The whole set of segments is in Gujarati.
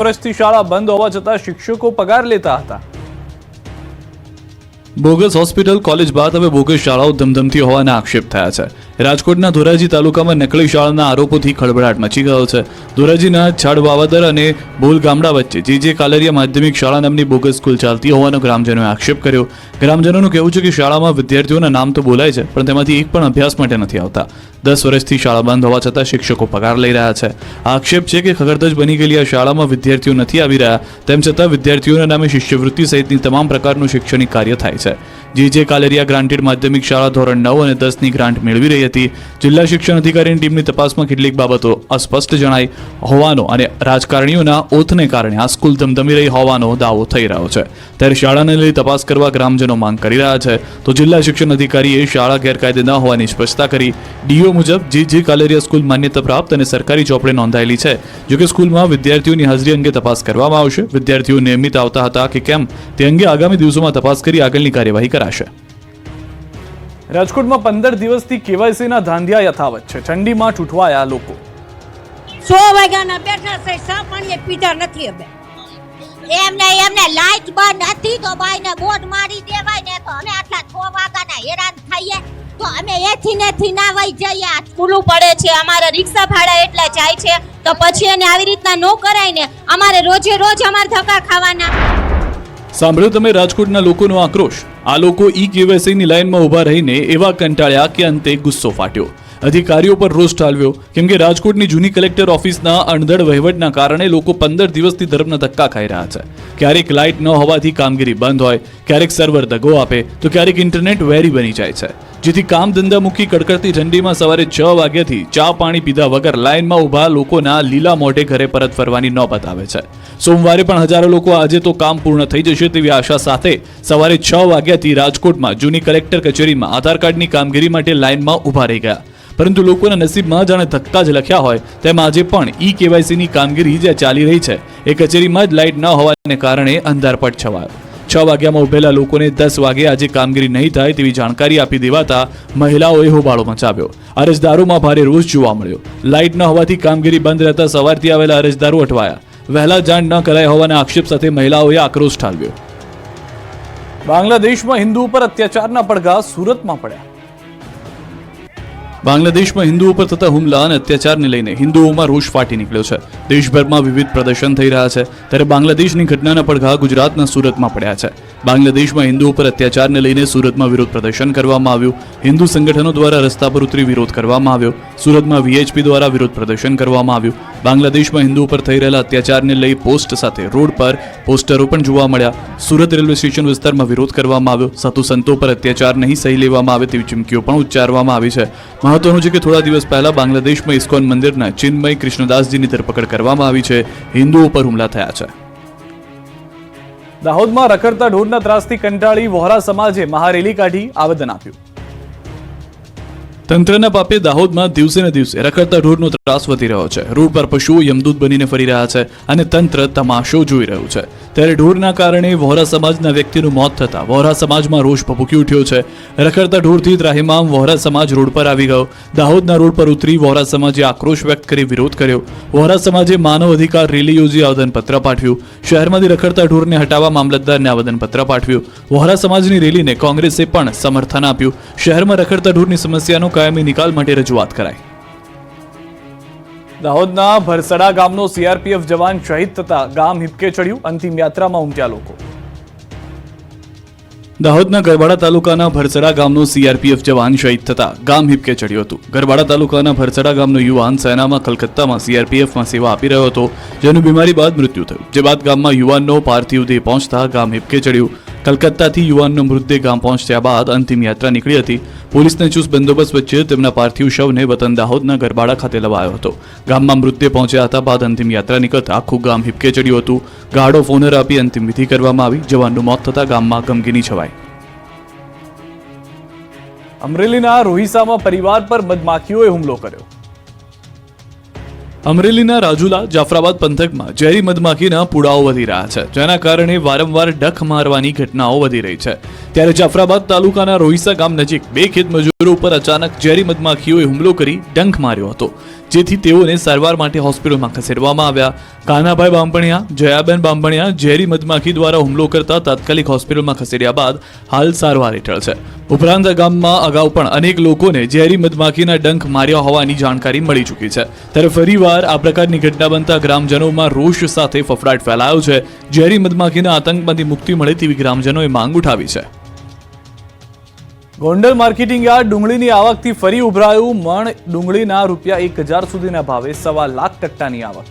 વર્ષથી શાળા બંધ હોવા છતાં શિક્ષકો પગાર લેતા હતા। બોગસ હોસ્પિટલ કોલેજ બાદ હવે બોગસ શાળાઓ ધમધમતી હોવાના આક્ષેપ થયા છે। રાજકોટના ધોરાજી તાલુકામાં નકલી શાળાના આરોપોથી ખળભળાટ મચી ગયો છે। ધોરાજીના છાડ વાવાદર અને બોલ ગામડા વચ્ચે જે કાલરિયા માધ્યમિક શાળા નામની બોગસ સ્કૂલ ચાલતી હોવાનો ગ્રામજનોએ આક્ષેપ કર્યો। ગ્રામજનોનું કહેવું છે કે શાળામાં વિદ્યાર્થીઓના નામ તો બોલાય છે, પણ તેમાંથી એક પણ અભ્યાસ માટે નથી આવતા। 10 વર્ષથી શાળા બંધ હોવા છતાં શિક્ષકો પગાર લઈ રહ્યા છે। આક્ષેપ છે કે ખગડધજ બની ગયેલી આ શાળામાં વિદ્યાર્થીઓ નથી આવી રહ્યા, તેમ છતાં વિદ્યાર્થીઓના નામે શિષ્યવૃત્તિ સહિતની તમામ પ્રકારનું શૈક્ષણિક કાર્ય થાય છે। જે કાલરિયા ગ્રાન્ટેડ માધ્યમિક શાળા ધોરણ 9 અને 10ની ગ્રાન્ટ મેળવી રહી હતી। જિલ્લા શિક્ષણ અધિકારીની ટીમની તપાસમાં કેટલીક બાબતો અસ્પષ્ટ જણાઈ હોવાનો અને રાજકારણીઓના ઓથને કારણે આ સ્કૂલ ધમધમી રહી હોવાનો દાવો થઈ રહ્યો છે। ત્યારે શાળાને લઈ તપાસ કરવા ગ્રામજનો માંગ કરી રહ્યા છે, તો જિલ્લા શિક્ષણ અધિકારીએ શાળા ગેરકાયદે ન હોવાની સ્પષ્ટતા કરી। ડીઓ મુજબ જે કાલરિયા સ્કૂલ માન્યતા પ્રાપ્ત અને સરકારી ચોપડે નોંધાયેલી છે। જોકે સ્કૂલમાં વિદ્યાર્થીઓની હાજરી અંગે તપાસ કરવામાં આવશે। વિદ્યાર્થીઓ નિયમિત આવતા હતા કે કેમ તે અંગે આગામી દિવસોમાં તપાસ કરી આગળની કાર્યવાહી કરાશે। રાજકોટમાં 15 દિવસથી કેવાયસીના ધાંધિયા યથાવત છે। ઠંડીમાં ઠૂઠવાયા લોકો। 100 વાગ્યાના બેઠા છે, સા પાણી પીધા નથી। હવે એમને લાઈટ બંધ હતી તો ભાઈને બોર્ડ મારી દેવાય ને, તો અમે આટલા 6 વાગ્યાના હેરાન થઈએ તો અમે એથી નથી ના વઈ જઈએ। આ સ્કૂલું પડે છે, અમારે રિક્ષા ભાડા એટલા જાય છે, તો પછી એને આવી રીતના નો કરાય ને। અમારે રોજે રોજ અમારે ધક્કા ખાવાના। સાંભળ્યો તમે રાજકોટના લોકોનો આક્રોશ। આ લોકો કેવાયસીની લાઈનમાં ઊભા રહીને એવા કંટાળ્યા કે અંતે ગુસ્સો ફાટ્યો। અધિકારીઓ પર રોષ ઠાલવ્યો, કેમ કે રાજકોટની જૂની કલેક્ટર ઓફિસના અણધડ વહીવટના કારણે લોકો 15 દિવસથી ધર્મના ધક્કા ખાઈ રહ્યા છે। ક્યારેક લાઇટ ન હોવાથી કામગીરી બંધ હોય, ક્યારેક સર્વર દગો આપે, તો ક્યારેક ઇન્ટરનેટ વેરી બની જાય છે, જેથી કામ ધંધા મૂકી કડકડતી ઠંડીમાં સવારે 6 વાગ્યાથી ચા પાણી પીધા વગર લાઇનમાં ઊભા લોકોના લીલા મોઢે ઘરે પરત ફરવાની નોબત આવે છે। સોમવારે પણ હજારો લોકો આજે તો કામ પૂર્ણ થઈ જશે તેવી આશા સાથે સવારે 6 વાગ્યાથી રાજકોટમાં જૂની કલેક્ટર કચેરીમાં આધાર કાર્ડની કામગીરી માટે લાઇનમાં ઊભા રહી ગયા। પરંતુ લોકોના નસીબમાં જાણે ધક્કા જ લખ્યા હોય તેમ આજે પણ કેવાયસીની કામગીરી જ્યાં ચાલી રહી છે એ કચેરીમાં જ લાઇટ ન હોવાને કારણે અંધારપટ છવાયો। 6 વાગ્યામાં ઉભેલા લોકોને 10 વાગે આજે કામગીરી નહીં થાય તેવી જાણકારી આપી દેવાતા મહિલાઓએ હોબાળો મચાવ્યો। અરજદારોમાં ભારે રોષ જોવા મળ્યો। લાઇટ ન હોવાથી કામગીરી બંધ રહેતા સવારથી આવેલા અરજદારો અટવાયા। વહેલા જાણ ન કરાય હોવાના આક્ષેપ સાથે મહિલાઓએ આક્રોશ ઠાલવ્યો। બાંગ્લાદેશમાં હિન્દુ ઉપર અત્યાચારના પડઘા સુરતમાં પડ્યા। બાંગ્લાદેશમાં હિન્દુ ઉપર થતા હુમલા અને અત્યાચારને લઈને હિન્દુઓમાં રોષ ફાટી નીકળ્યો છે। દેશભરમાં વિવિધ પ્રદર્શન થઈ રહ્યા છે, ત્યારે બાંગ્લાદેશની ઘટનાના પડઘા ગુજરાતના સુરતમાં પડ્યા છે। બાંગ્લાદેશમાં હિન્દુ ઉપર અત્યાચારને લઈને સુરતમાં વિરોધ પ્રદર્શન કરવામાં આવ્યું। હિન્દુ સંગઠનો દ્વારા રસ્તા પર ઉતરી વિરોધ કરવામાં આવ્યો। સુરતમાં વીએચપી દ્વારા વિરોધ પ્રદર્શન કરવામાં આવ્યું। બાંગ્લાદેશમાં હિન્દુ ઉપર થઈ રહેલા અત્યાચારને લઈ પોસ્ટ સાથે રોડ પર પોસ્ટરો પણ જોવા મળ્યા। સુરત રેલવે સ્ટેશન વિસ્તારમાં વિરોધ કરવામાં આવ્યો। સાધુ સંતો પર અત્યાચાર નહીં સહી લેવામાં આવે તેવી ચીમકીઓ પણ ઉચ્ચારવામાં આવી છે। મહત્વનું છે કે થોડા દિવસ પહેલા બાંગ્લાદેશમાં ઇસ્કોન મંદિરના ચિન્મય કૃષ્ણદાસજીની ધરપકડ કરવામાં આવી છે। હિન્દુઓ પર હુમલા થયા છે। દાહોદમાં રખડતા ઢોરના ત્રાસથી કંટાળી વહોરા સમાજે મહારેલી કાઢી આવેદન આપ્યું। તંત્રના પાપે દાહોદમાં દિવસે ને દિવસે રખડતા ઢોરનો ત્રાસ વધી રહ્યો છે। રોડ પર પશુઓ યમદૂત બનીને ફરી રહ્યા છે અને તંત્ર તમાશો જોઈ રહ્યું છે। ત્યારે ઢોરના કારણે વહોરા સમાજના વ્યક્તિનું મોત થતા વહોરા સમાજમાં રોષ ભભૂકી ઉઠ્યો છે। રખડતા ઢોરથી ત્રાહિમામ વહોરા સમાજ રોડ પર આવી ગયો। દાહોદના રોડ પર ઉતરી વહોરા સમાજે આક્રોશ વ્યક્ત કરી વિરોધ કર્યો। વહોરા સમાજે માનવ અધિકાર રેલી યોજી આવેદનપત્ર પાઠવ્યું। શહેરમાંથી રખડતા ઢોરને હટાવવા મામલતદારને આવેદનપત્ર પાઠવ્યું। વહોરા સમાજની રેલીને કોંગ્રેસે પણ સમર્થન આપ્યું। શહેરમાં રખડતા ઢોરની સમસ્યાનો કાયમી નિકાલ માટે રજૂઆત કરાઈ। દાહોદના ભરસડા ગામનો સીઆરપીએફ જવાન શહીદ થતા ગામ હિબકે ચડ્યું। અંતિમ યાત્રામાં ઉમટ્યા લોકો। દાહોદના ગરબાડા તાલુકાના ભરસડા ગામનો સીઆરપીએફ જવાન શહીદ થતા ગામ હિબકે ચડ્યું હતું। ગરબાડા તાલુકાના ભરસડા ગામનો યુવાન સેનામાં કલકત્તામાં સીઆરપીએફમાં સેવા આપી રહ્યો હતો, જેનું બીમારી બાદ મૃત્યુ થયું। જે બાદ ગામમાં યુવાનનો પાર્થિવ દેહ પહોંચતા ગામ હિબકે ચડ્યું। કલકત્તાથી યુવાનનો મૃતદેહ ગામ પહોંચ્યા બાદ અંતિમ યાત્રા નીકળી હતી। પોલીસના ચુસ્ત બંદોબસ્ત વચ્ચે તેમના પાર્થિવ શવને વતન દાહોદના ગરબાડા ખાતે લવાયો હતો। ગામમાં મૃતદેહ પહોંચ્યા હતા બાદ અંતિમ યાત્રા નીકળતા આખું ગામ હિબકે ચડ્યું હતું। ગાઢો ફોનર આપી અંતિમ વિધિ કરવામાં આવી। જવાનનું મોત થતા ગામમાં ગમગીની છવાઈ। અમરેલીના રોહિસામાં પરિવાર પર મધમાખીઓએ હુમલો કર્યો। અમરેલીના રાજુલા જાફરાબાદ પંથકમાં ઝેરી મધમાખીના પૂડાઓ વધી રહ્યા છે, જેના કારણે વારંવાર ડખ મારવાની ઘટનાઓ વધી રહી છે। ત્યારે જાફરાબાદ તાલુકાના રોહિસા ગામ નજીક 2 ખેત મજૂરો ઉપર અચાનક ઝેરી મધમાખીઓએ હુમલો કરી ડંખ માર્યો હતો, જેથી તેઓને સારવાર માટે હોસ્પિટલમાં ખસેડવામાં આવ્યા. કાનાભાઈ બામણિયા, જયાબેન બામણિયા ઝેરી મધમાખી દ્વારા હુમલો કરતા તાત્કાલિક હોસ્પિટલમાં ખસેડ્યા બાદ હાલ સારવાર હેઠળ છે. ઉપરાંત આ ગામમાં અગાઉ પણ અનેક લોકોને ઝેરી મધમાખીના ડંખ માર્યા હોવાની જાણકારી મળી ચૂકી છે. ત્યારે ફરીવાર આ પ્રકારની ઘટના બનતા ગ્રામજનોમાં રોષ સાથે ફફડાટ ફેલાયો છે. ઝેરી મધમાખીના આતંકમાંથી મુક્તિ મળે તેવી ગ્રામજનોએ માંગ ઉઠાવી છે. ગોંડલ માર્કેટિંગ યાર્ડ ડુંગળીની આવકથી ફરી ઉભરાયું. મણ ડુંગળીના ₹1,000 સુધીના ભાવે 1.25 લાખ કટ્ટાની આવક.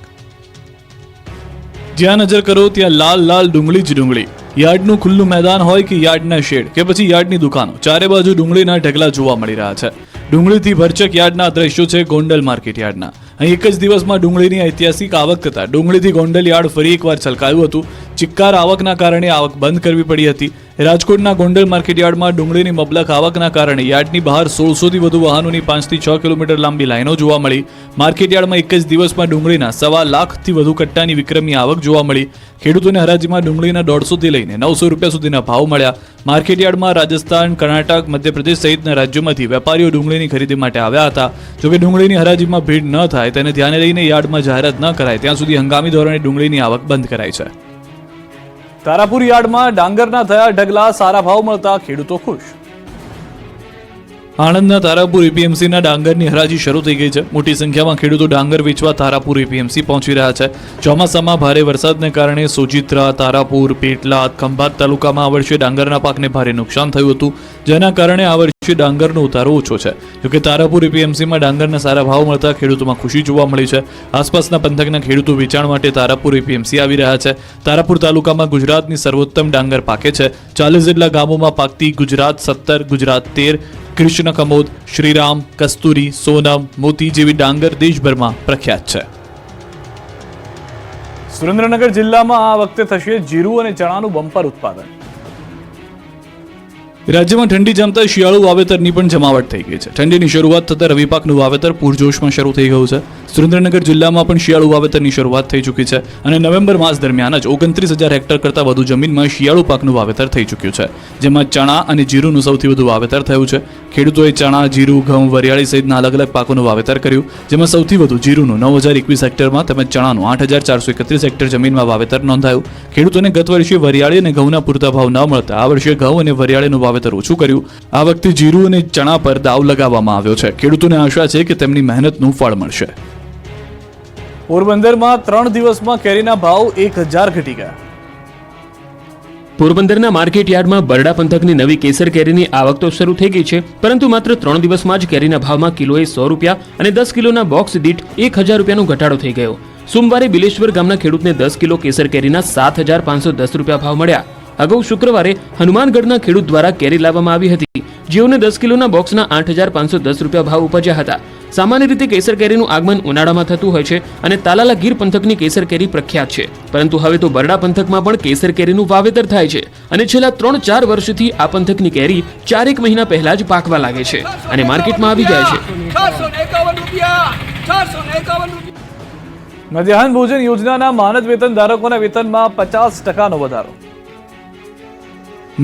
જ્યાં નજર કરો ત્યાં લાલ લાલ ડુંગળી જ ડુંગળી. યાર્ડનું ખુલ્લું મેદાન હોય કે યાર્ડના શેડ કે પછી યાર્ડની દુકાનો, ચારે બાજુ ડુંગળીના ઢગલા જોવા મળી રહ્યા છે. ડુંગળીથી ભરચક યાર્ડના દ્રશ્યો છે ગોંડલ માર્કેટ યાર્ડના. અહીં એક જ દિવસમાં ડુંગળીની ઐતિહાસિક આવક થતા ડુંગળીથી ગોંડલ યાર્ડ ફરી એકવાર છલકાયું હતું. ચિક્કાર આવકના કારણે આવક બંધ કરવી પડી હતી. રાજકોટના ગોંડલ માર્કેટ યાર્ડમાં ડુંગળીની મબલખ આવકના કારણે યાર્ડની બહાર 1600થી વધુ વાહનોની 5 થી 6 કિલોમીટર લાંબી લાઈનો જોવા મળી. માર્કેટ યાર્ડમાં એક જ દિવસમાં ડુંગળીના 1.25 લાખથી વધુ કટ્ટાની વિક્રમી આવક જોવા મળી. ખેડૂતોને હરાજીમાં ડુંગળીના 150 થી લઈને 900 રૂપિયા સુધીના ભાવ મળ્યા. માર્કેટ યાર્ડમાં રાજસ્થાન, કર્ણાટક, મધ્યપ્રદેશ સહિતના રાજ્યોમાંથી વેપારીઓ ડુંગળીની ખરીદી માટે આવ્યા હતા. જોકે ડુંગળીની હરાજીમાં ભીડ ન થાય તેને ધ્યાને લઈને યાર્ડમાં જાહેરાત ન કરાય ત્યાં સુધી હંગામી ધોરણે ડુંગળીની આવક બંધ કરાઈ છે. તારાપુર યાર્ડમાં ડાંગરના થયા ઢગલા, સારા ભાવ મળતા ખેડૂતો ખુશ. આણંદના તારાપુર એપીએમસીના ડાંગરની હરાજી શરૂ થઈ ગઈ છે. મોટી સંખ્યામાં ખેડૂતો ડાંગર વેચવા તારાપુર એપીએમસી પહોંચી રહ્યા છે. ચોમાસામાં ભારે વરસાદને કારણે સોજિત્રા, તારાપુર, પેટલાદ, ખંભાત તાલુકામાં આ વર્ષે ડાંગરના પાકને ભારે નુકસાન થયું હતું, જેના કારણે આ વર્ષે ડાંગરનો ઉતારો ઓછો છે. જોકે તારાપુર એપીએમસીમાં ડાંગરના સારા ભાવ મળતા ખેડૂતોમાં ખુશી જોવા મળી છે. આસપાસના પંથકના ખેડૂતો વેચાણ માટે તારાપુર એપીએમસી આવી રહ્યા છે. તારાપુર તાલુકામાં ગુજરાતની સર્વોત્તમ ડાંગર પાકે છે. 40 જેટલા ગામોમાં પાકતી ગુજરાત 17, ગુજરાત 13, કૃષ્ણ કમોદ, શ્રીરામ, કસ્તુરી, સોનમ, મોતી જેવી ડાંગર દેશભરમાં પ્રખ્યાત છે. સુરેન્દ્રનગર જિલ્લામાં આ વખતે થશે જીરું અને ચણાનું બમ્પર ઉત્પાદન. રાજ્યમાં ઠંડી જામતા શિયાળુ વાવેતરની પણ જમાવટ થઈ ગઈ છે. ઠંડીની શરૂઆત થતાં રવિ પાકનું વાવેતર પૂરજોશમાં શરૂ થઈ ગયું છે. સુરેન્દ્રનગર જિલ્લામાં પણ શિયાળુ વાવેતરની શરૂઆત થઈ ચૂકી છે અને નવેમ્બર માસ દરમિયાન જ 29,000 હેક્ટર કરતાં વધુ જમીનમાં શિયાળુ પાકનું વાવેતર થઈ ચૂક્યું છે, જેમાં ચણા અને જીરુંનું સૌથી વધુ વાવેતર થયું છે. ખેડૂતોએ ચણા, જીરું, ઘઉં, વરિયાળી સહિતના અલગ અલગ પાકોનું વાવેતર કર્યું, જેમાં સૌથી વધુ જીરુંનું 9,021 હેક્ટરમાં તેમજ ચણાનું 8,431 હેક્ટર જમીનમાં વાવેતર નોંધાયું. ખેડૂતોને ગત વર્ષે વરિયાળી અને ઘઉંના પૂરતા ભાવ ન મળતા આ વર્ષે ઘઉં અને વરિયાળીનું વાવેતર ઓછું કર્યું. આ વખતે જીરું અને ચણા પર દાવ લગાવવામાં આવ્યો છે. ખેડૂતોને આશા છે કે તેમની મહેનતનું ફળ મળશે. પોરબંદરમાં 3 દિવસમાં કેરીના ભાવ 1,000 ઘટી ગયા. પોરબંદરના માર્કેટ યાર્ડમાં બરડા પંથકની નવી કેસર કેરીની આવક તો શરૂ થઈ ગઈ છે, પરંતુ માત્ર 3 દિવસમાં જ કેરીના ભાવમાં કિલોએ 100 રૂપિયા અને 10 કિલોના બોક્સ દીઠ 1,000 રૂપિયાનો ઘટાડો થઈ ગયો. સોમવારે બિલેશ્વર ગામના ખેડૂતને 10 કિલો કેસર કેરીના 7,510 રૂપિયા ભાવ મળ્યા. અગાઉ શુક્રવારે હનુમાનગઢના ખેડૂત દ્વારા કેરી લાવવામાં આવી હતી, જેઓને 10 કિલોના બોક્સના 8,510 રૂપિયા ભાવ ઉપજ્યા હતા. સામાન્ય રીતે કેસર કેરીનું આગમન ઉનાળામાં થતું હોય છે અને તાલાલા ગીર પંથકની કેસર કેરી પ્રખ્યાત છે, પરંતુ હવે તો બરડા પંથકમાં પણ કેસર કેરીનું વાવેતર થાય છે અને છેલ્લા 3-4 વર્ષથી આ પંથકની કેરી 4 મહિના પહેલા જ પાકવા લાગે છે અને માર્કેટમાં આવી જાય છે. મધ્યાહન ભોજન યોજનાના માનદ વેતન ધારકોના વેતનમાં 50% વધારો.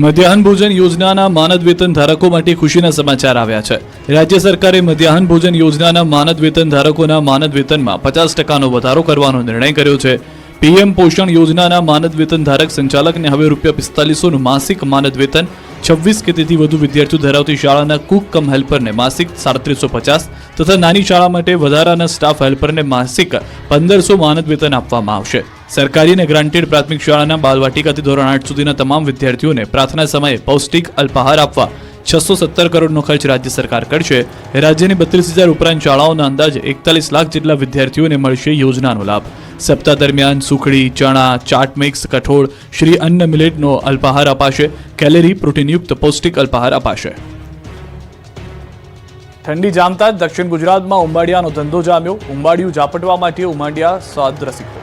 મધ્યાહન ભોજન યોજનાના માનદ વેતન ધારકો માટે ખુશીના સમાચાર આવ્યા છે. રાજ્ય સરકારે મધ્યાહન ભોજન યોજનાના માનદ વેતન ધારકોના માનદ વેતનમાં 50% વધારો કરવાનો નિર્ણય કર્યો છે. પીએમ પોષણ યોજનાના માનદ વેતન ધારક સંચાલકને હવે ₹4500નું માસિક માનદ વેતન, 26 કે તેથી વધુ વિદ્યાર્થીઓ ધરાવતી શાળાના કુક કમ હેલ્પરને માસિક 3750 તથા નાની શાળા માટે વધારાના સ્ટાફ હેલ્પરને માસિક 1500 માનદ વેતન આપવામાં આવશે. સરકારી અને ગ્રાન્ટેડ પ્રાથમિક શાળાના બાલવાટિકાથી ધોરણ 8 સુધીના તમામ વિદ્યાર્થીઓને પ્રાર્થના સમયે પૌષ્ટિક અલ્પાહાર આપવા 617 કરોડનો ખર્ચ રાજ્ય સરકાર કરશે. રાજ્યની 32,000 ઉપરાંત શાળાઓના અંદાજે 41 લાખ જેટલા વિદ્યાર્થીઓને મળશે યોજનાનો લાભ. સપ્તાહ દરમિયાન સુખડી, ચણા, ચાટ મિક્સ, કઠોળ, શ્રી અન્ન મિલેટનો અલ્પાહાર અપાશે. કેલેરી પ્રોટીનયુક્ત પૌષ્ટિક અલ્પાહાર અપાશે. ઠંડી જામતા જ દક્ષિણ ગુજરાતમાં ઉંબાડિયાનો ધંધો જામ્યો. ઉંબાડિયું ઝાપટવા માટે ઉંબાડિયા સ્વાદ રસિકો.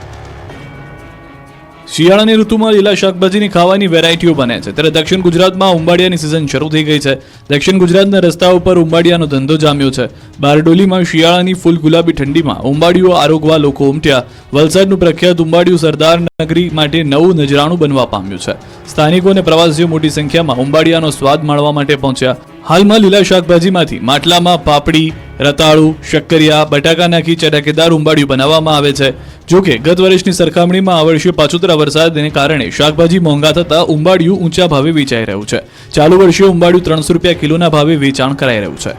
શિયાળાની ઋતુમાં લીલા શાકભાજીની ખાવાની વેરાયટીઓ બને છે, ત્યારે દક્ષિણ ગુજરાતમાં ઉંબાડિયાની સિઝન શરૂ થઈ ગઈ છે. દક્ષિણ ગુજરાતના રસ્તાઓ પર ઉંબાડિયાનો ધંધો જામ્યો છે. બારડોલીમાં શિયાળાની ફૂલ ગુલાબી ઠંડીમાં ઉંબાડિયું આરોગવા લોકો ઉમટ્યા. વલસાડનું પ્રખ્યાત ઉંબાડિયું સરદાર નગરી માટે નવું નજરાણું બનવા પામ્યું છે. સ્થાનિકો અને પ્રવાસીઓ મોટી સંખ્યામાં ઉંબાડિયાનો સ્વાદ માણવા માટે પહોંચ્યા. હાલમાં લીલા શાકભાજીમાંથી માટલામાં પાપડી, રતાળુ, શક્કરિયા, બટાકા નાખી ચટાકેદાર ઉંબાડિયું બનાવવામાં આવે છે. જોકે ગત વર્ષની સરખામણીમાં આ વર્ષે પાછોતરા વરસાદને કારણે શાકભાજી મોંઘા થતા ઉંબાડિયું ઊંચા ભાવે વેચાઈ રહ્યું છે. ચાલુ વર્ષે ઉંબાડિયું 300 રૂપિયા કિલોના ભાવે વેચાણ કરાઈ રહ્યું છે.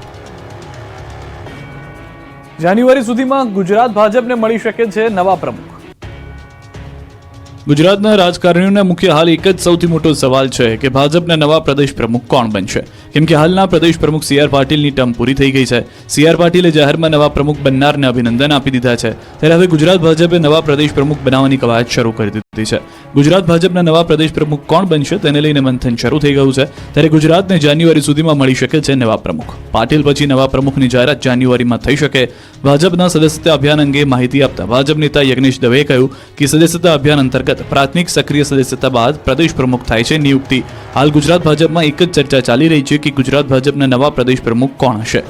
જાન્યુઆરી સુધીમાં ગુજરાત ભાજપને મળી શકે છે નવા પ્રમુખ. ગુજરાતના રાજકારણીઓના મુખ્ય હાલ એક જ સૌથી મોટો સવાલ છે કે ભાજપના નવા પ્રદેશ પ્રમુખ કોણ બનશે. કેમ કે હાલના પ્રદેશ પ્રમુખ સી આર પાટીલની ટર્મ પૂરી થઈ ગઈ છે. સી આર પાટીલે જાહેરમાં નવા પ્રમુખ બનનારને અભિનંદન આપી દીધા છે. ત્યારે હવે ગુજરાત ભાજપે નવા પ્રદેશ પ્રમુખ બનાવવાની કવાયત શરૂ કરી દીધી છે. ગુજરાત ભાજપના નવા પ્રદેશ પ્રમુખ કોણ બનશે તેને લઈને મંથન શરૂ થઈ ગયું છે. ત્યારે ગુજરાતને જાન્યુઆરી સુધીમાં મળી શકે છે નવા પ્રમુખ. પાટીલ પછી નવા પ્રમુખની જાહેરાત જાન્યુઆરીમાં થઈ શકે. ભાજપના સદસ્યતા અભિયાન અંગે માહિતી આપતા ભાજપ નેતા યજ્ઞેશ દવેએ કહ્યું કે સદસ્યતા અભિયાન અંતર્ગત પ્રાથમિક સક્રિય સદસ્યતા બાદ પ્રદેશ પ્રમુખ થાય છે નિયુક્તિ. હાલ ગુજરાત ભાજપમાં એક જ ચર્ચા ચાલી રહી છે કે ગુજરાત ભાજપના નવા પ્રદેશ પ્રમુખ કોણ હશે.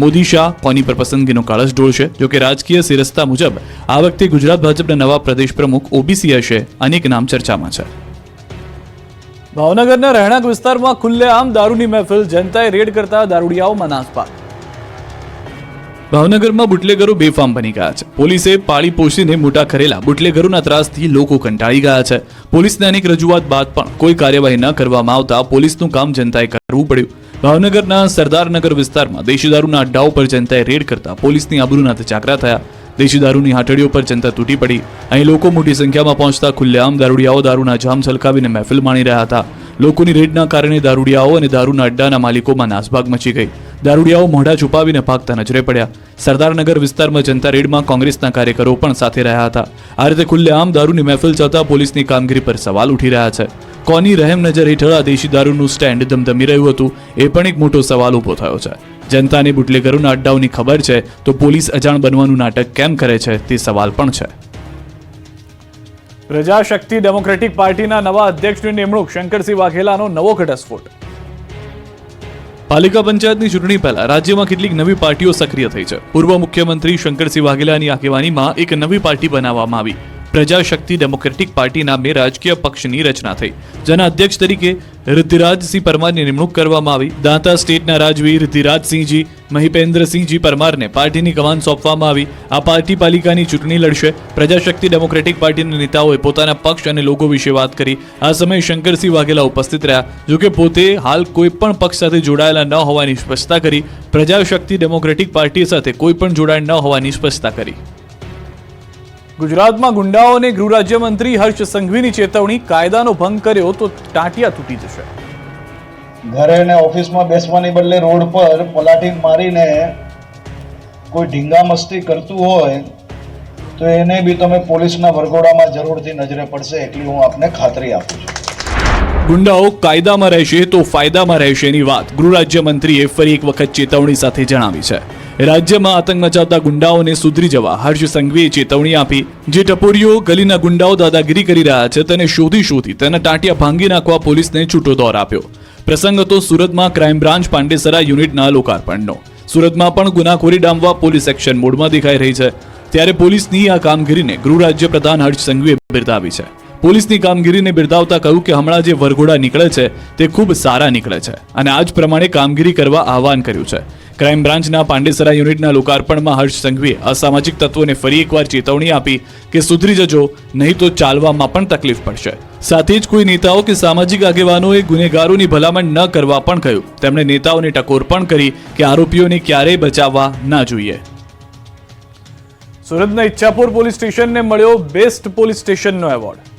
મોદી શાહ કોની પર પસંદગીનો કળશ ઢોળશે. જોકે રાજકીય સિરસ્તા મુજબ આ વખતે ગુજરાત ભાજપના નવા પ્રદેશ પ્રમુખ ઓબીસી હશે. અનેક નામ ચર્ચામાં છે. ભાવનગરના રહેણાંક વિસ્તારમાં ખુલ્લેઆમ દારૂની મહેફિલ, જનતાએ રેડ કરતા દારૂડિયાઓમાં નાસભાગ. ભાવનગરમાં બુટલેગરો બેફામ બની ગયા છે. પોલીસે પાળી પોષીને મોટા કરેલા બુટલેગરોના ત્રાસથી લોકો કંટાળી ગયા છે. પોલીસને અનેક રજૂઆત બાદ પણ કોઈ કાર્યવાહી ન કરવામાં આવતા પોલીસનું કામ જનતાએ કરવું પડ્યું. ભાવનગરના સરદારનગર વિસ્તારમાં દેશી દારૂના અડ્ડાઓ પર જનતાએ રેડ કરતા પોલીસની આબરૂના ચાકરા થયા. દેશી દારૂની હાટડીઓ પર જનતા તૂટી પડી. અહીં લોકો મોટી સંખ્યામાં પહોંચતા ખુલ્લેઆમ દારૂડિયાઓ દારૂના જામ છલકાવીને મહેફિલ માણી રહ્યા હતા. લોકોની રેડના કારણે દારૂડિયાઓ અને દારૂના અડ્ડાના માલિકોમાં નાસભાગ મચી ગઈ. દારૂડિયાઓ મોઢા છુપાવીને ભાગતા નજરે પડ્યા. સરદારનગર વિસ્તારમાં જનતા રેડમાં કોંગ્રેસના કાર્યકરો પણ સાથે રહ્યા હતા. આ રીતે ખુલ્લેઆમ દારૂની મહેફિલ ચાલતા પોલીસની કામગીરી પર સવાલ ઉઠી રહ્યા છે. કોની રહેમ નજર હેઠળ આ દેશી દારૂનું સ્ટેન્ડ ધમધમી રહ્યું હતું એ પણ એક મોટો સવાલ ઊભો થયો છે. જનતાને બુટલેગરોના અડ્ડાઓની ખબર છે તો પોલીસ અજાણ બનવાનું નાટક કેમ કરે છે તે સવાલ પણ છે. પ્રજાશક્તિ ડેમોક્રેટિક પાર્ટીના નવા અધ્યક્ષની નિમણૂક, શંકરસિંહ વાઘેલાનો નવો ઘટસ્ફોટ. પાલિકા પંચાયતની ચૂંટણી પહેલા રાજ્યમાં કેટલીક નવી પાર્ટીઓ સક્રિય થઈ છે. પૂર્વ મુખ્યમંત્રી શંકરસિંહ વાઘેલાની આગેવાનીમાં એક નવી પાર્ટી બનાવવામાં આવી. પ્રજાશક્તિ ડેમોક્રેટિક પાર્ટી નામે રાજકીય પક્ષની રચના થઈ, જેના અધ્યક્ષ તરીકે રિદ્ધિરાજસિંહ પરમારની નિમણૂક કરવામાં આવી. દાંતા સ્ટેટના રાજવીર રિદ્ધિરાજસિંહજી મહિપેન્દ્રસિંહજી પરમારને પાર્ટીની કમાન સોંપવામાં આવી. આ પાર્ટી પાલિકાની ચૂંટણી લડશે. પ્રજાશક્તિ ડેમોક્રેટિક પાર્ટીના નેતાઓએ પોતાના પક્ષ અને લોગો વિશે વાત કરી. આ સમયે શંકરસિંહ વાઘેલા ઉપસ્થિત રહ્યા. જોકે પોતે હાલ કોઈ પણ પક્ષ સાથે જોડાયેલા ન હોવાની સ્પષ્ટતા કરી. પ્રજાશક્તિ ડેમોક્રેટિક પાર્ટી સાથે કોઈ પણ જોડાણ ન હોવાની સ્પષ્ટતા કરી. ગુજરાતમાં ગુંડાઓને ગૃહ રાજ્યમંત્રી હર્ષ સંઘવીની ચેતવણી, કાયદાનો ભંગ કર્યો તો ટાંટિયા તૂટી જશે. ઘરે ને ઓફિસમાં બેસવાની બદલે રોડ પર પલાટી મારીને કોઈ ઢીંગા મસ્તી કરતું હોય તો એને બી તમે પોલીસના વરઘોડામાં જરૂરથી નજરે પડશે, એટલી હું આપને ખાતરી આપું છું. ગુંડાઓ કાયદામાં રહેશે તો ફાયદામાં રહેશેની વાત ગૃહ રાજ્યમંત્રીએ ફરી એક વખત ચેતવણી સાથે જણાવી છે. રાજ્યમાં આતંક મચાવતા ગુંડાઓને સુધરી જવા હર્ષ સંઘવીએ ચેતવણી આપી. જે ટપોરીઓ ગલીના ગુંડાઓ દાદાગીરી કરી રહ્યા છે તેને શોધી તેના ટાંટિયા ભાંગી નાખવા પોલીસને છૂટો દોર આપ્યો. પ્રસંગ હતો સુરતમાં ક્રાઇમ બ્રાન્ચ પાંડેસરા યુનિટના લોકાર્પણનો. સુરતમાં પણ ગુનાખોરી ડામવા પોલીસ એક્શન મોડમાં દેખાઈ રહી છે. ત્યારે પોલીસની આ કામગીરીને ગૃહ રાજ્ય પ્રધાન હર્ષ સંઘવીએ બિરદાવી છે. પોલીસની કામગીરીને બિરદાવતા કહ્યું કે હમણાં જે વરઘોડા નીકળે છે તે ખૂબ સારા નીકળે છે અને આ જ પ્રમાણે કામગીરી કરવા આહવાન કર્યું છે. ક્રાઇમ બ્રાન્ચના પાંડેસરા યુનિટના લોકાર્પણમાં હર્ષ સંઘવીએ અસામાજિક તત્વોને ફરી એકવાર ચેતવણી આપી કે સુધરી જજો, નહીં તો ચાલવામાં પણ તકલીફ પડશે. સાથે જ કોઈ નેતાઓ કે સામાજિક આગેવાનોએ ગુનેગારોની ભલામણ ન કરવા પણ કહ્યું. તેમણે નેતાઓને ટકોર પણ કરી કે આરોપીઓને ક્યારેય બચાવવા ના જોઈએ. સુરતના ઈચ્છાપુર પોલીસ સ્ટેશનને મળ્યો બેસ્ટ પોલીસ સ્ટેશનનો એવોર્ડ.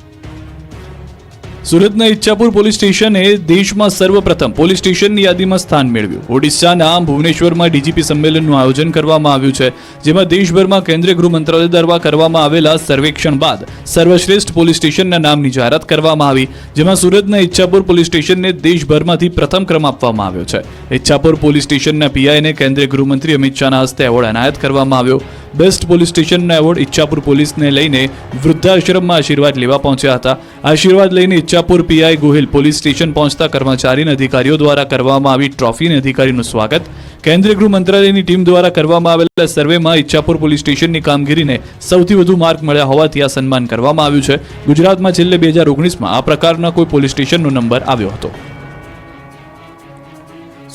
સુરતના ઈચ્છાપુર પોલીસ સ્ટેશને દેશમાં સર્વપ્રથમ પોલીસ સ્ટેશનની યાદીમાં સ્થાન મેળવ્યું. ઓડિશાના ભુવનેશ્વરમાં ડીજીપી સંમેલનનું આયોજન કરવામાં આવ્યું છે, જેમાં દેશભરમાં કેન્દ્રીય ગૃહ મંત્રાલય દ્વારા કરવામાં આવેલા સર્વેક્ષણ બાદ સર્વશ્રેષ્ઠ પોલીસ સ્ટેશનના નામની જાહેરાત કરવામાં આવી, જેમાં સુરતના ઈચ્છાપુર પોલીસ સ્ટેશનને દેશભરમાંથી પ્રથમ ક્રમ આપવામાં આવ્યો છે. ઈચ્છાપુર પોલીસ સ્ટેશનના પીઆઈને કેન્દ્રીય ગૃહમંત્રી અમિત શાહના હસ્તે એવોર્ડ એનાયત કરવામાં આવ્યો. બેસ્ટ પોલીસ સ્ટેશનનો એવોર્ડ ઈચ્છાપુર પોલીસને લઈને વૃદ્ધાશ્રમમાં આશીર્વાદ લેવા પહોંચ્યા હતા. આશીર્વાદ લઈને Ichchhapur PI Gohil police station પહોંચતા કર્મચારી અને અધિકારીઓ દ્વારા કરવામાં આવી ટ્રોફી અને અધિકારીનું સ્વાગત. કેન્દ્રીય ગૃહ મંત્રાલયની ટીમ દ્વારા કરવામાં આવેલા સર્વેમાં ઈચ્છાપુર પોલીસ સ્ટેશનની કામગીરીને સૌથી વધુ માર્ક મળ્યા હોવાથી આ સન્માન કરવામાં આવ્યું છે. ગુજરાતમાં છેલ્લે 2019માં આ પ્રકારના કોઈ પોલીસ સ્ટેશનનો નંબર આવ્યો હતો.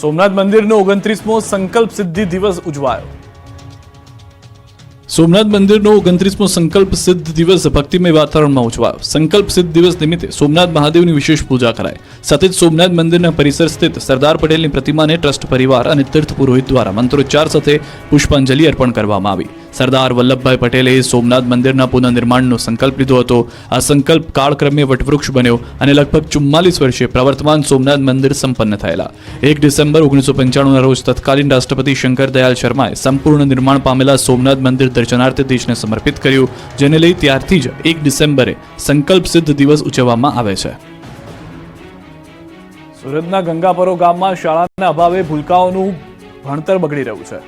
સોમનાથ મંદિરનો 29મો સંકલ્પ સિદ્ધિ દિવસ ઉજવાયો. સોમનાથ મંદિરનો 29મો સંકલ્પ સિદ્ધ દિવસ ભક્તિમય વાતાવરણમાં ઉજવાયો. સંકલ્પ સિદ્ધ દિવસ નિમિત્તે સોમનાથ મહાદેવની વિશેષ પૂજા કરાઈ. સાથે જ સોમનાથ મંદિરના પરિસર સ્થિત સરદાર પટેલની પ્રતિમાને ટ્રસ્ટ પરિવાર અને તીર્થ પુરોહિત દ્વારા મંત્રોચ્ચાર સાથે પુષ્પાંજલિ અર્પણ કરવામાં આવી. સરદાર વલ્લભભાઈ પટેલે સોમનાથ મંદિરના પુનઃનિર્માણનો સંકલ્પ લીધો હતો. આ સંકલ્પ કાળક્રમે વટવૃક્ષ બન્યો અને લગભગ 44 વર્ષે પ્રવર્તમાન સોમનાથ મંદિર સંપન્ન થયેલા. 1 ડિસેમ્બર 1995ના રોજ તત્કાલીન રાષ્ટ્રપતિ શંકર દયાળ શર્માએ સંપૂર્ણ નિર્માણ પામેલા સોમનાથ મંદિર દર્શનાર્થે દેશને સમર્પિત કર્યું, જેને લઈ ત્યારથી જ 1 ડિસેમ્બરે સંકલ્પ સિદ્ધ દિવસ ઉજવવામાં આવે છે. સુરતના ગંગાપરો ગામમાં શાળાના અભાવે ભૂલકાઓનું ભણતર બગડી રહ્યું છે.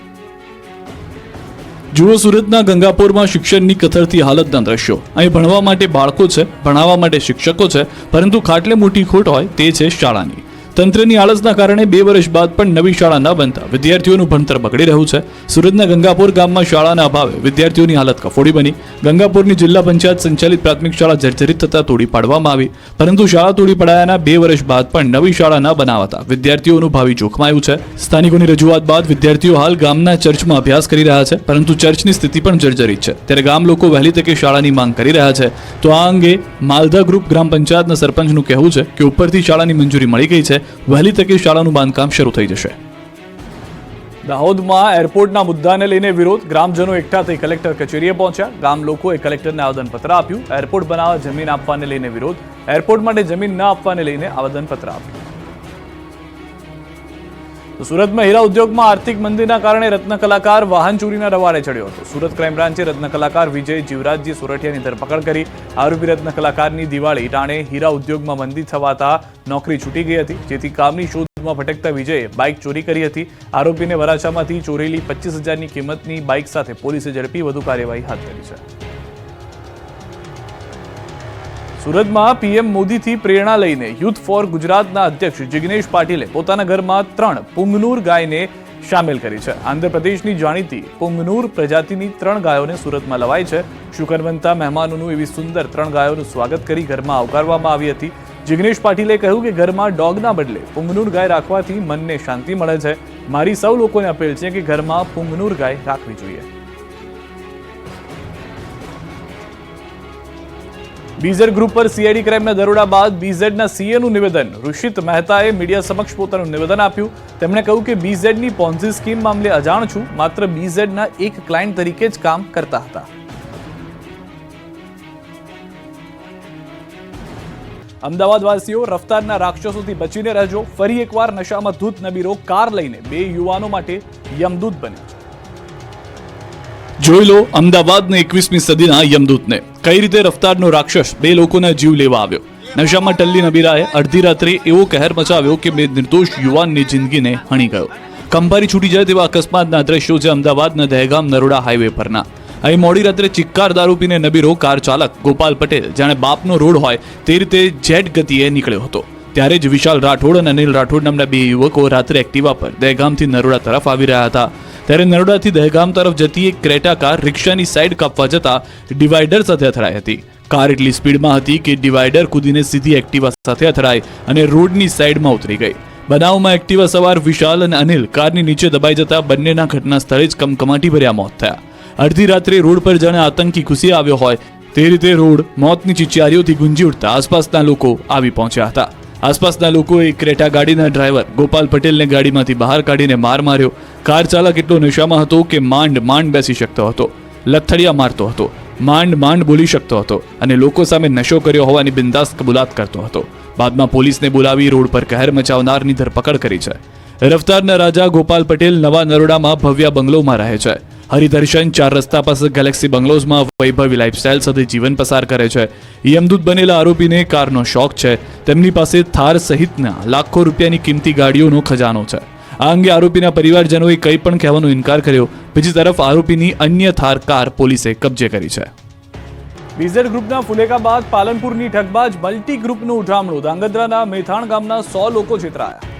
જુઓ સુરતના ગંગાપોરમાં શિક્ષણની કથળતી હાલતના દ્રશ્યો. અહીં ભણવા માટે બાળકો છે, ભણાવવા માટે શિક્ષકો છે, પરંતુ ખાટલે મોટી ખોટ હોય તે છે શાળાની. તંત્રની આળસના કારણે 2 વર્ષ બાદ પણ નવી શાળા ન બનતા વિદ્યાર્થીઓનું ભણતર બગડી રહ્યું છે. સુરતના ગંગાપોર ગામમાં શાળાના અભાવે વિદ્યાર્થીઓની હાલત કફોડી બની. ગંગાપોરની જિલ્લા પંચાયત સંચાલિત પ્રાથમિક શાળા જર્જરિત થતા તોડી પાડવામાં આવી, પરંતુ શાળા તોડી પડાયાના 2 વર્ષ બાદ પણ નવી શાળા ન બનાવાતા વિદ્યાર્થીઓનું ભાવિ જોખમાયું છે. સ્થાનિકોની રજૂઆત બાદ વિદ્યાર્થીઓ હાલ ગામના ચર્ચમાં અભ્યાસ કરી રહ્યા છે, પરંતુ ચર્ચની સ્થિતિ પણ જર્જરિત છે. ત્યારે ગામ લોકો વહેલી તકે શાળાની માંગ કરી રહ્યા છે. તો આ અંગે માલધા ગ્રુપ ગ્રામ પંચાયતના સરપંચનું કહેવું છે કે ઉપરથી શાળાની મંજૂરી મળી ગઈ છે, વહેલી તકે શાળાનું બાંધકામ શરૂ થઈ જશે. દાહોદમાં એરપોર્ટના મુદ્દાને લઈને વિરોધ. ગ્રામજનો એકઠા થઈ કલેક્ટર કચેરીએ પહોંચ્યા. ગામ લોકોએ કલેક્ટરને આવેદનપત્ર આપ્યું. એરપોર્ટ બનાવવા જમીન આપવાને લઈને વિરોધ. એરપોર્ટ માટે જમીન ન આપવાને લઈને આવેદનપત્ર આપ્યું. તો સુરતમાં હીરા ઉદ્યોગમાં આર્થિક મંદીના કારણે રત્ન કલાકાર વાહન ચોરીના રવાડે ચડ્યો હતો. સુરત ક્રાઇમ બ્રાન્ચે રત્ન કલાકાર વિજય જીવરાજજી સોરઠિયાની ધરપકડ કરી. આરોપી રત્ન કલાકારની દિવાળી ટાણે હીરા ઉદ્યોગમાં મંદી થવાતા નોકરી છૂટી ગઈ હતી, જેથી કામની શોધમાં ભટકતા વિજયે બાઇક ચોરી કરી હતી. આરોપીને વરાછામાંથી ચોરેલી 25,000ની કિંમતની બાઇક સાથે પોલીસે ઝડપી વધુ કાર્યવાહી હાથ ધરી છે. સુરતમાં પીએમ મોદીથી પ્રેરણા લઈને યુથ ફોર ગુજરાતના અધ્યક્ષ જિગ્નેશ પાટીલે પોતાના ઘરમાં 3 પુંગનુર ગાયને સામેલ કરી છે. આંધ્રપ્રદેશની જાણીતી પુંગનુર પ્રજાતિની 3 ગાયોને સુરતમાં લવાઈ છે. શુકનવંતા મહેમાનોનું એવી સુંદર 3 ગાયોનું સ્વાગત કરી ઘરમાં આવકારવામાં આવી હતી. જિગ્નેશ પાટીલે કહ્યું કે ઘરમાં ડોગના બદલે પુંગનુર ગાય રાખવાથી મનને શાંતિ મળે છે. મારી સૌ લોકોને અપીલ છે કે ઘરમાં પુંગનુર ગાય રાખવી જોઈએ. બીઝેડ ગ્રુપ પર સીઆઈડી ક્રાઇમના દરોડા બાદ બીઝેડના સીએનું નિવેદન. ઋષિત મહેતાએ મીડિયા સમક્ષ પોતાનું નિવેદન આપ્યું. તેમણે કહ્યું કે બીઝેડની પોન્ઝી સ્કીમ મામલે અજાણ છું, માત્ર બીઝેડના એક ક્લાયન્ટ તરીકે જ કામ કરતા હતા. અમદાવાદવાસીઓ રફતારના રાક્ષસોથી બચીને રહેજો. ફરી એકવાર નશામાં ધૂત નબીરો કાર લઈને 2 યુવાનો માટે યમદૂત બન્યો છે. જોઈ લો અમદાવાદની 21મી સદીના યમદૂતને. કઈ રીતે રફતારનો રાક્ષસ 2 લોકોના જીવ લેવા આવ્યો. નશામાં ટલ્લી નબીરાએ અડધી રાત્રે એવો કહેર મચાવ્યો કે બે નિર્દોષ યુવાનની જિંદગીને હણી ગયો. કંપારી છૂટી જાય તેવા અકસ્માતના દ્રશ્યો છે અમદાવાદના દહેગામ નરોડા હાઈવે પરના. અહીં મોડી રાત્રે ચિક્કાર દારૂ પીને નબીરો કાર ચાલક ગોપાલ પટેલ જાણે બાપનો રોડ હોય તે રીતે જેટ ગતિએ નીકળ્યો હતો. ત્યારે જ વિશાલ રાઠોડ અને અનિલ રાઠોડ નામના 2 યુવકો રાત્રે એક્ટિવા પર દહેગામથી નરોડા તરફ આવી રહ્યા હતા. ત્યારે નરોડાથી દહેગામ તરફ જતી એક ક્રેટા કાર રિક્ષાની સાઈડ કાપવા જતા ડિવાઈડર સાથે અથડાઈ હતી. કાર એટલી સ્પીડમાં હતી કે ડિવાઈડર કૂદીને સીધી એક્ટિવા સાથે અથડાઈ અને રોડની સાઈડમાં ઉતરી ગઈ. બનાવમાં એક્ટિવા સવાર વિશાલ અને અનિલ કારની નીચે દબાઈ જતા બંનેના ઘટના સ્થળે જ કમકમાટી ભર્યા મોત થયા. અડધી રાત્રે રોડ પર જાણે આતંકી ઘૂસી આવ્યો હોય તે રીતે રોડ મોતની ચિચિયારીઓથી ગુંજી ઉઠતા આસપાસના લોકો આવી પહોંચ્યા હતા. આસપાસના લોકોએ ક્રેટા ગાડીના ડ્રાઈવર ગોપાલ પટેલને ગાડીમાંથી બહાર કાઢીને માર માર્યો. કાર ચાલક એટલો નશામાં હતો કે માંડ બેસી શકતો હતો, લથડિયા મારતો હતો, માંડ બોલી શકતો હતો અને લોકો સામે નશો કર્યો હોવાની બિંદાસ કબૂલાત કરતો હતો. બાદમાં પોલીસને બોલાવી રોડ પર કહેર મચાવનારની ધરપકડ કરી છે. રફતારના રાજા ગોપાલ પટેલ નવા નરોડામાં ભવ્ય બંગલોમાં રહે છે. હરિદર્શન 4 રસ્તા પાસે ગેલેક્સી બંગલોઝમાં વૈભવી લાઇફસ્ટાઇલ સાથે જીવન પસાર કરે છે. યમદૂત બનેલા આરોપીને કારનો શોખ છે. તેમની પાસે થાર સહિતના લાખો રૂપિયાની કિંમતી ગાડીઓનો ખજાનો છે. આ અંગે આરોપીના પરિવારજનોએ કંઈ પણ કહેવાનો ઇનકાર કર્યો. બીજી તરફ આરોપીની અન્ય થાર કાર પોલીસે કબજે કરી છે. બીઝેડ ગ્રુપના ફુલેકા બાદ પાલનપુરની ઠગબાજ મલ્ટી ગ્રુપનું ઉઠામણું. ધાંગધ્રાના મેથાણ ગામના 100 લોકો છેતરાયા.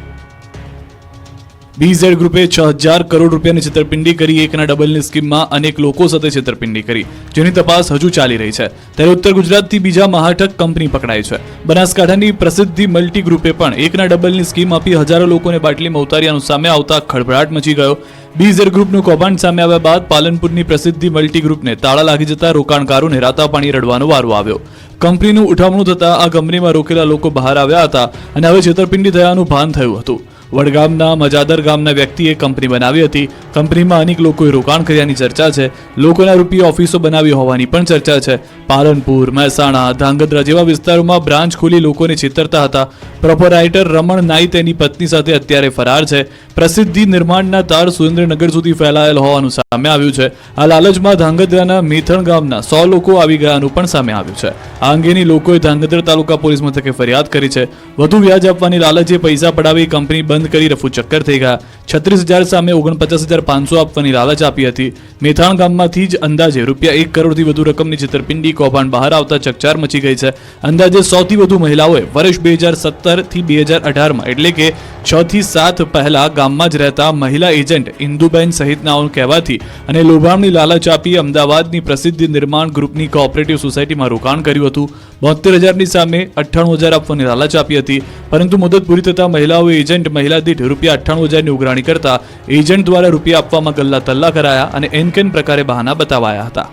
બીઝેડ ગ્રુપે 6,000 કરોડ રૂપિયાની છેતરપિંડી કરી એકના ડબલની સ્કીમમાં અનેક લોકો સાથે છેતરપિંડી કરી, જેની તપાસ હજુ ચાલી રહી છે. ત્યારે ઉત્તર ગુજરાતથી બીજા મહાઠગ કંપની પકડાઈ છે. બનાસકાંઠાની પ્રસિદ્ધિ મલ્ટી ગ્રુપે પણ એકના ડબલની સ્કીમ આપી હજારો લોકોને બાટલીમાં ઉતાર્યાનું સામે આવતા ખળભળાટ મચી ગયો. બીઝેડ ગ્રુપનું કૌભાંડ સામે આવ્યા બાદ પાલનપુરની પ્રસિદ્ધિ મલ્ટી ગ્રુપને તાળા લાગી જતા રોકાણકારોને રાતા પાણી રડવાનો વારો આવ્યો. કંપનીનું ઉઠામણું થતા આ કંપનીમાં રોકેલા લોકો બહાર આવ્યા હતા અને હવે છેતરપિંડી થયાનું ભાન થયું હતું. વડગામના મજાદર ગામના વ્યક્તિએ કંપની બનાવી હતી. કંપનીમાં અનેક લોકોએ રોકાણ કર્યાની ચર્ચા છે. લોકોના રૂપિયા ઓફિસો બનાવી હોવાની પણ ચર્ચા છે. પાલનપુર, મહેસાણા, ધાંગધ્રા જેવા વિસ્તારોમાં બ્રાન્ચ ખોલી લોકોને છેતરતા હતા. પ્રોપરાઇટર રમણ નાઈ તેની પત્ની સાથે અત્યારે ફરાર છે. પ્રસિદ્ધિ નિર્માણના તાર સુરેન્દ્રનગર સુધી ફેલાયેલ હોવાનું સામે આવ્યું છે. આ લાલચમાં ધાંગધ્રાના મેથણ ગામના 100 લોકો આવી ગયાનું પણ સામે આવ્યું છે. આ અંગેની લોકોએ ધાંગધ્રા તાલુકા પોલીસ મથકે ફરિયાદ કરી છે. વધુ વ્યાજ આપવાની લાલચે પૈસા પડાવી કંપની બંધ કરી રફુ ચક્કર થઈ ગયા. 36,000 સામે 49,500 આપવાની લાલચ આપી હતી. મેથાણ ગામમાંથી જ અંદાજે રૂપિયા 1 કરોડથી વધુ રકમની છેતરપિંડી કૌભાંડ બહાર આવતા ચકચાર મચી ગઈ છે. અંદાજે 100 થી વધુ મહિલાઓએ વર્ષ 2017 થી 2018માં એટલે કે 6 થી 7 પહેલા ગામમાં જ રહેતા મહિલા એજન્ટ ઇન્દુબેન સહિતનાઓનું કહેવાથી અને લોભામણી લાલચ આપી અમદાવાદની પ્રસિદ્ધિ નિર્માણ ગ્રુપની કોઓપરેટિવ સોસાયટીમાં રોકાણ કર્યું હતું. 72,000ની સામે 98,000 આપવાની લાલચ આપી હતી. પરંતુ મુદત પૂરી થતા મહિલાઓએ એજન્ટ મહિલા દીઠ રૂપિયા 98,000ની ઉઘરાણી કરતા એજન્ટ દ્વારા રૂપિયા આપવામાં ગલ્લા તલ્લા કરાયા અને એનકેન પ્રકારે બહાના બતાવાયા હતા.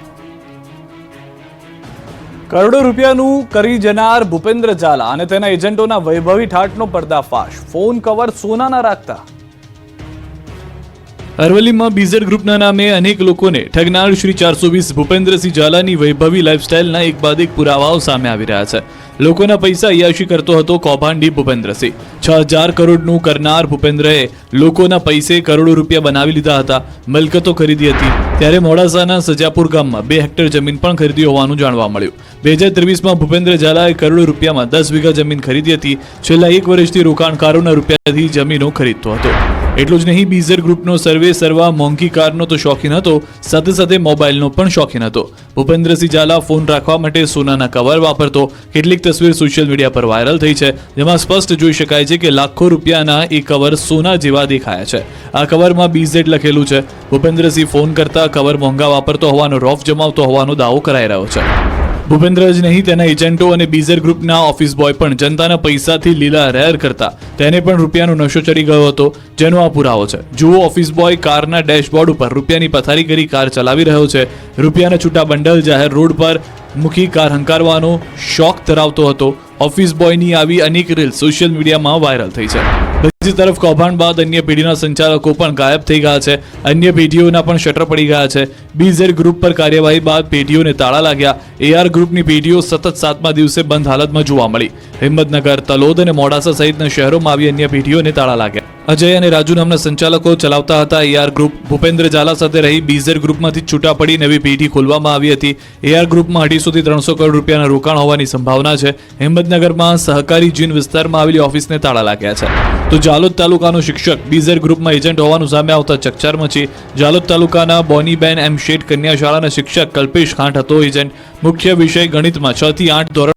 કરોડો રૂપિયાનું કરી જનાર ભૂપેન્દ્ર ઝાલા અને તેના એજન્ટોના વૈભવી ઠાઠનો પર્દાફાશ. ફોન કવર સોનાના રાખતા. અરવલ્લીમાં બીઝેડ ગ્રુપના નામે અનેક લોકોને ઠગનાર શ્રી 420 ભૂપેન્દ્રસિંહ ઝાલાની વૈભવી લાઇફસ્ટાઇલના એક બાદ એક પુરાવાઓ સામે આવી રહ્યા છે. લોકોના પૈસા અયાશી કરતો હતો કૌભાંડી ભૂપેન્દ્રસિંહ. 6,000 કરોડનું કરનાર ભૂપેન્દ્રએ લોકોના પૈસે કરોડો રૂપિયા બનાવી લીધા હતા, મિલકતો ખરીદી હતી. ત્યારે મોડાસાના સજાપુર ગામમાં 2 હેક્ટર જમીન પણ ખરીદી હોવાનું જાણવા મળ્યું. 2023માં ભૂપેન્દ્ર ઝાલાએ કરોડો રૂપિયામાં 10 વીઘા જમીન ખરીદી હતી. છેલ્લા 1 વર્ષથી રોકાણકારોના રૂપિયાથી જમીનો ખરીદતો હતો. એટલું જ નહીં, બીઝેડ ગ્રુપનો સર્વે સર્વા મોંઘી કારનો તો શોખીન હતો, સાથે સાથે મોબાઈલનો પણ શોખીન હતો. ભૂપેન્દ્રસિંહ ઝાલા ફોન રાખવા માટે સોનાના કવર વાપરતો. કેટલીક તસવીર સોશિયલ મીડિયા પર વાયરલ થઈ છે, જેમાં સ્પષ્ટ જોઈ શકાય છે કે લાખો રૂપિયાના એ કવર સોના જેવા દેખાયા છે. આ કવરમાં બીઝેડ લખેલું છે. ભૂપેન્દ્રસિંહ ફોન કરતા કવર મોંઘા વાપરતો હોવાનો રોફ જમાવતો હોવાનો દાવો કરાઈ રહ્યો છે. ભૂપેન્દ્ર જ નહીં, તેના એજન્ટો અને બીઝેડ ગ્રુપના ઓફિસ બોય પણ જનતાના પૈસાથી લીલા રેર કરતા તેને પણ રૂપિયાનો નશો ચડી ગયો હતો, જેનો આ પુરાવો છે. જુઓ, ઓફિસ બોય કારના ડેશબોર્ડ ઉપર રૂપિયાની પથારી કરી કાર ચલાવી રહ્યો છે. રૂપિયાના છૂટા બંડલ જાહેર રોડ પર મૂકી કાર હંકારવાનો શોખ ધરાવતો હતો. ઓફિસ બોયની આવી અનેક રીલ્સ સોશિયલ મીડિયામાં વાયરલ થઈ છે. બીજી તરફ કૌભાંડ બાદ અન્ય પેઢીના સંચાલકો પણ ગાયબ થઈ ગયા છે. અન્ય પેઢીઓના પણ શટર પડી ગયા છે. બીઝેડ ગ્રુપ પર કાર્યવાહી બાદ પેઢીઓને તાળા લાગ્યા. એઆર ગ્રુપની પેઢીઓ સતત 7મા દિવસે બંધ હાલતમાં જોવા મળી. હિંમતનગર, તલોદ અને મોડાસા સહિતના શહેરોમાં આવી અન્ય પેઢીઓને તાળા લાગ્યા. અજય અને રાજુ નામના સંચાલકો ચલાવતા હતા એઆર ગ્રુપ. ભૂપેન્દ્ર ઝાલા સાથે રહી બીઝેડ ગ્રુપમાંથી છૂટા પડી નવી પેઢી ખોલવામાં આવી હતી. એઆર ગ્રુપમાં 250 થી 300 કરોડ રૂપિયાના રોકાણ હોવાની સંભાવના છે. હિંમતનગરમાં સહકારી જીન વિસ્તારમાં આવેલી ઓફિસને તાળા લાગ્યા છે. તો જાલોદ તાલુકાનો શિક્ષક બીઝેડ ગ્રુપમાં એજન્ટ હોવાનું સામે આવતા ચકચાર મચી. જાલોદ તાલુકાના બોનીબેન એમ શેઠ કન્યા શાળાના શિક્ષક કલ્પેશ ખાંટ હતો એજન્ટ. મુખ્ય વિષય ગણિતમાં 6 થી 8 ધોરણ